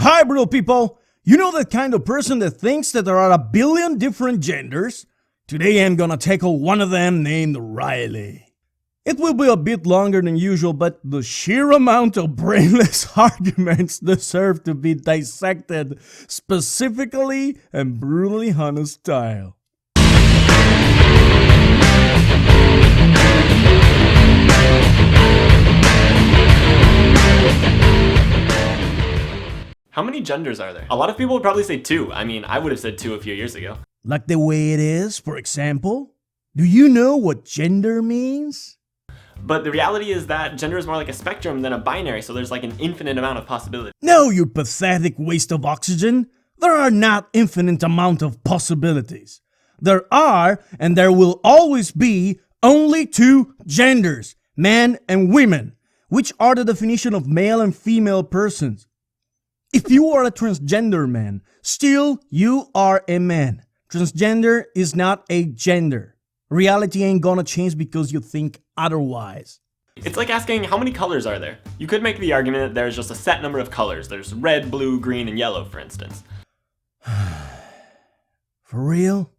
Hi, bro people! You know that kind of person that thinks that there are a billion different genders? Today I'm gonna tackle one of them named Riley. It will be a bit longer than usual, but the sheer amount of brainless arguments deserve to be dissected specifically and brutally honest style. How many genders are there? A lot of people would probably say 2. I mean, I would have said 2 a few years ago. Like the way it is, for example? Do you know what gender means? But the reality is that gender is more like a spectrum than a binary, so there's like an infinite amount of possibilities. No, you pathetic waste of oxygen. There are not infinite amount of possibilities. There are, and there will always be, only 2 genders, men and women, which are the definition of male and female persons. If you are a transgender man, still you are a man. Transgender is not a gender. Reality ain't gonna change because you think otherwise. It's like asking how many colors are there? You could make the argument that there's just a set number of colors. There's red, blue, green, and yellow, for instance. For real?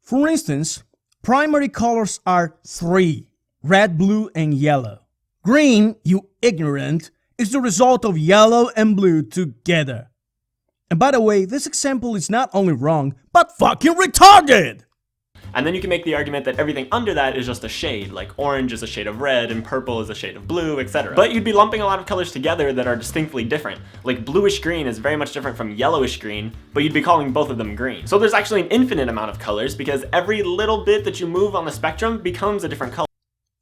For instance, primary colors are 3. Red, blue, and yellow. Green, you ignorant, is the result of yellow and blue together. And by the way, this example is not only wrong, but fucking retarded! And then you can make the argument that everything under that is just a shade, like orange is a shade of red and purple is a shade of blue, etc. But you'd be lumping a lot of colors together that are distinctly different. Like bluish green is very much different from yellowish green, but you'd be calling both of them green. So there's actually an infinite amount of colors because every little bit that you move on the spectrum becomes a different color.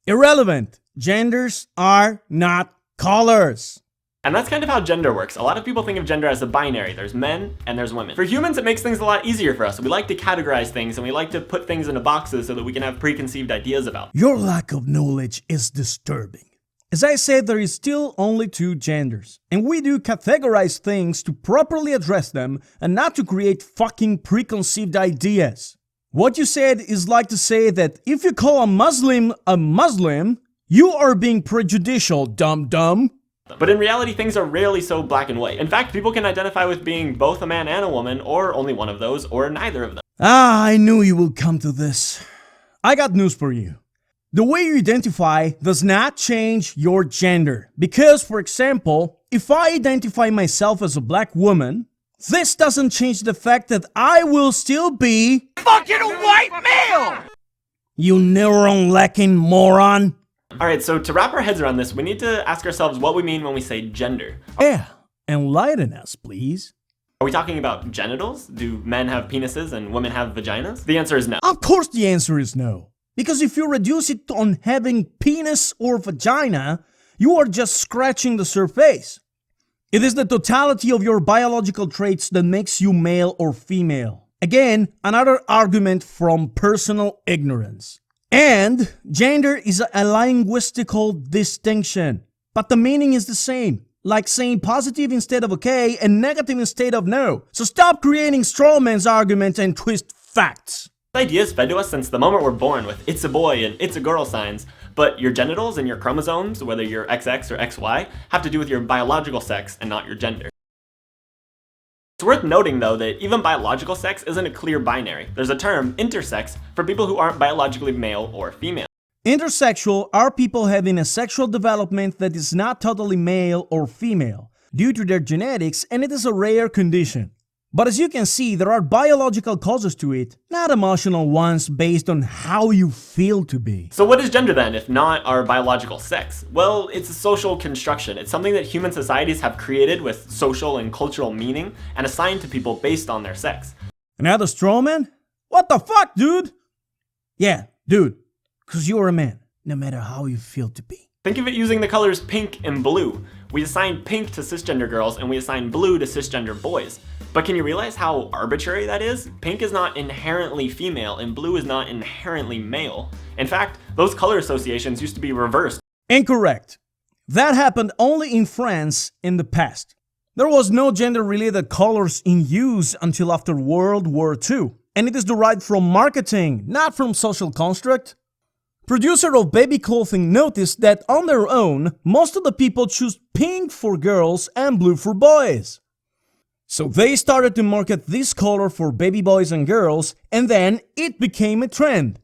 Irrelevant. Genders are not colors. And that's kind of how gender works. A lot of people think of gender as a binary. There's men and there's women. For humans, it makes things a lot easier for us. We like to categorize things and we like to put things into boxes so that we can have preconceived ideas about them. Your lack of knowledge is disturbing. As I said, there is still only 2 genders. And we do categorize things to properly address them and not to create fucking preconceived ideas. What you said is like to say that if you call a Muslim, you are being prejudicial, dum-dum. But in reality, things are rarely so black and white. In fact, people can identify with being both a man and a woman, or only one of those, or neither of them. Ah, I knew you would come to this. I got news for you. The way you identify does not change your gender. Because, for example, if I identify myself as a black woman, this doesn't change the fact that I will still be fucking a white male! You neuron-lacking moron! Alright, so to wrap our heads around this, we need to ask ourselves what we mean when we say gender. Yeah, enlighten us, please. Are we talking about genitals? Do men have penises and women have vaginas? The answer is no. Of course the answer is no. Because if you reduce it on having penis or vagina, you are just scratching the surface. It is the totality of your biological traits that makes you male or female. Again, another argument from personal ignorance. And gender is a linguistical distinction, but the meaning is the same, like saying positive instead of okay and negative instead of no. So stop creating strawman's arguments and twist facts. This idea is fed to us since the moment we're born with it's a boy and it's a girl signs, but your genitals and your chromosomes, whether you're XX or XY, have to do with your biological sex and not your gender. It's worth noting, though, that even biological sex isn't a clear binary. There's a term, intersex, for people who aren't biologically male or female. Intersexual are people having a sexual development that is not totally male or female, due to their genetics, and it is a rare condition. But as you can see, there are biological causes to it, not emotional ones based on how you feel to be. So what is gender then, if not our biological sex? Well, it's a social construction. It's something that human societies have created with social and cultural meaning and assigned to people based on their sex. Another strawman? What the fuck, dude? Yeah, dude, cause you're a man, no matter how you feel to be. Think of it using the colors pink and blue. We assign pink to cisgender girls and we assign blue to cisgender boys. But can you realize how arbitrary that is? Pink is not inherently female and blue is not inherently male. In fact, those color associations used to be reversed. Incorrect. That happened only in France in the past. There was no gender-related colors in use until after World War II. And it is derived from marketing, not from social construct. Producer of baby clothing noticed that on their own, most of the people choose pink for girls and blue for boys. So they started to market this color for baby boys and girls, and then it became a trend.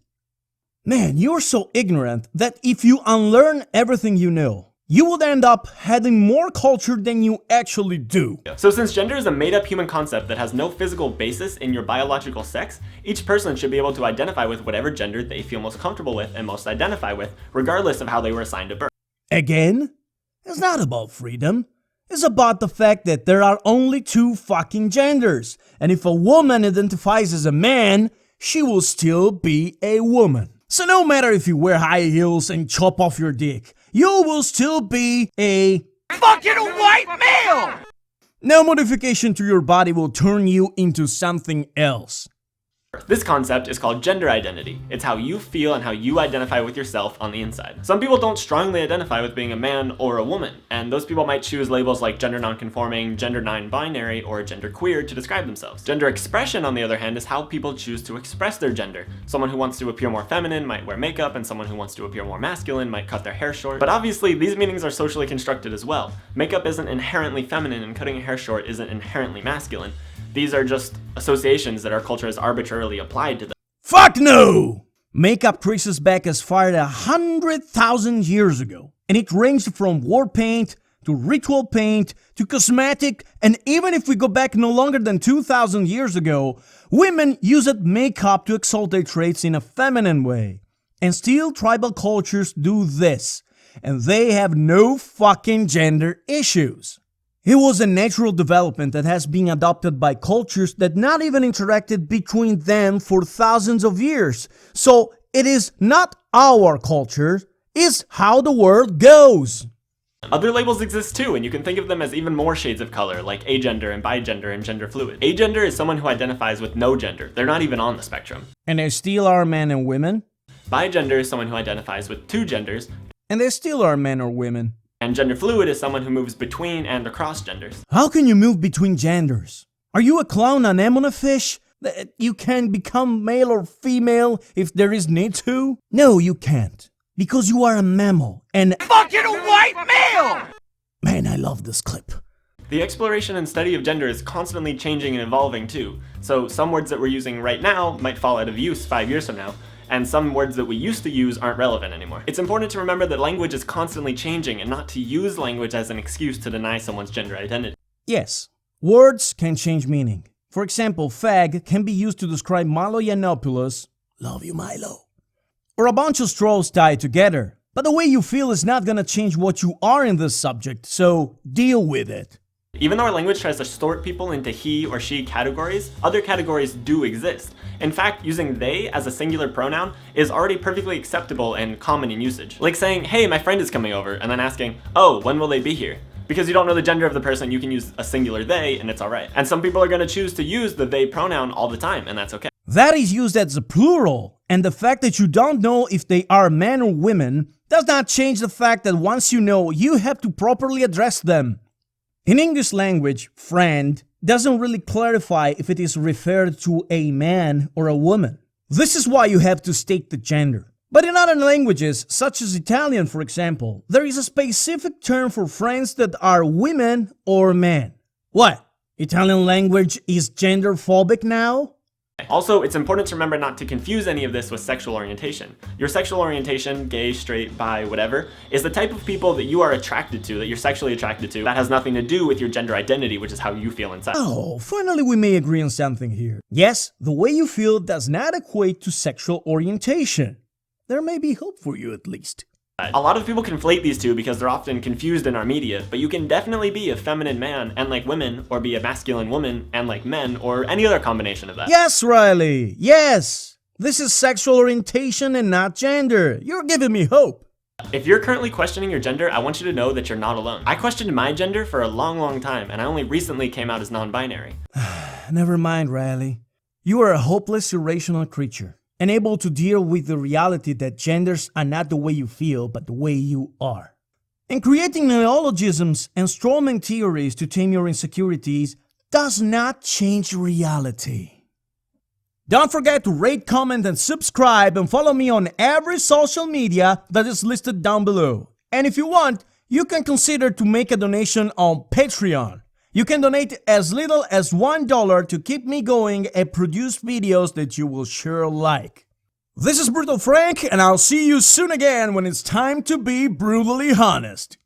Man, you're so ignorant that if you unlearn everything you know, you would end up having more culture than you actually do. So since gender is a made-up human concept that has no physical basis in your biological sex, each person should be able to identify with whatever gender they feel most comfortable with and most identify with, regardless of how they were assigned at birth. Again, it's not about freedom. It's about the fact that there are only two fucking genders. And if a woman identifies as a man, she will still be a woman. So no matter if you wear high heels and chop off your dick, you will still be a fucking white male! No modification to your body will turn you into something else. This concept is called gender identity. It's how you feel and how you identify with yourself on the inside. Some people don't strongly identify with being a man or a woman, and those people might choose labels like gender nonconforming, gender non-binary, or gender queer to describe themselves. Gender expression, on the other hand, is how people choose to express their gender. Someone who wants to appear more feminine might wear makeup, and someone who wants to appear more masculine might cut their hair short. But obviously, these meanings are socially constructed as well. Makeup isn't inherently feminine, and cutting hair short isn't inherently masculine. These are just associations that our culture has arbitrarily applied to them. Fuck no! Makeup traces back as far as 100,000 years ago, and it ranged from war paint to ritual paint to cosmetic, and even if we go back no longer than 2,000 years ago, women used makeup to exalt their traits in a feminine way. And still tribal cultures do this, and they have no fucking gender issues. It was a natural development that has been adopted by cultures that not even interacted between them for thousands of years. So it is not our culture, it's how the world goes. Other labels exist too, and you can think of them as even more shades of color, like agender and bigender and gender fluid. Agender is someone who identifies with no gender. They're not even on the spectrum. And they still are men and women. Bigender is someone who identifies with two genders. And they still are men or women. And gender fluid is someone who moves between and across genders. How can you move between genders? Are you a clown anemone fish? That you can become male or female if there is need to? No, you can't. Because you are a mammal and fucking white male! Man, I love this clip. The exploration and study of gender is constantly changing and evolving too. So some words that we're using right now might fall out of use 5 years from now, and some words that we used to use aren't relevant anymore. It's important to remember that language is constantly changing and not to use language as an excuse to deny someone's gender identity. Yes, words can change meaning. For example, fag can be used to describe Milo Yiannopoulos, love you Milo, or a bunch of straws tied together. But the way you feel is not gonna change what you are in this subject, so deal with it. Even though our language tries to sort people into he or she categories, other categories do exist. In fact, using they as a singular pronoun is already perfectly acceptable and common in usage. Like saying, hey, my friend is coming over, and then asking, oh, when will they be here? Because you don't know the gender of the person, you can use a singular they, and it's alright. And some people are gonna choose to use the they pronoun all the time, and that's okay. That is used as a plural, and the fact that you don't know if they are men or women does not change the fact that once you know, you have to properly address them. In English language, friend doesn't really clarify if it is referred to a man or a woman. This is why you have to state the gender. But in other languages, such as Italian for example, there is a specific term for friends that are women or men. What? Italian language is gender-phobic now? Also, it's important to remember not to confuse any of this with sexual orientation. Your sexual orientation, gay, straight, bi, whatever, is the type of people that you are attracted to, that you're sexually attracted to. That has nothing to do with your gender identity, which is how you feel inside. Oh, finally we may agree on something here. Yes, the way you feel does not equate to sexual orientation. There may be hope for you at least. A lot of people conflate these two because they're often confused in our media, but you can definitely be a feminine man and like women, or be a masculine woman and like men, or any other combination of that. Yes, Riley, yes! This is sexual orientation and not gender. You're giving me hope. If you're currently questioning your gender, I want you to know that you're not alone. I questioned my gender for a long time, and I only recently came out as non-binary. Never mind, Riley. You are a hopeless, irrational creature. And able to deal with the reality that genders are not the way you feel, but the way you are. And creating neologisms and strawman theories to tame your insecurities does not change reality. Don't forget to rate, comment, and subscribe, and follow me on every social media that is listed down below. And if you want, you can consider to make a donation on Patreon. You can donate as little as $1 to keep me going and produce videos that you will sure like. This is Brutal Frank, and I'll see you soon again when it's time to be brutally honest.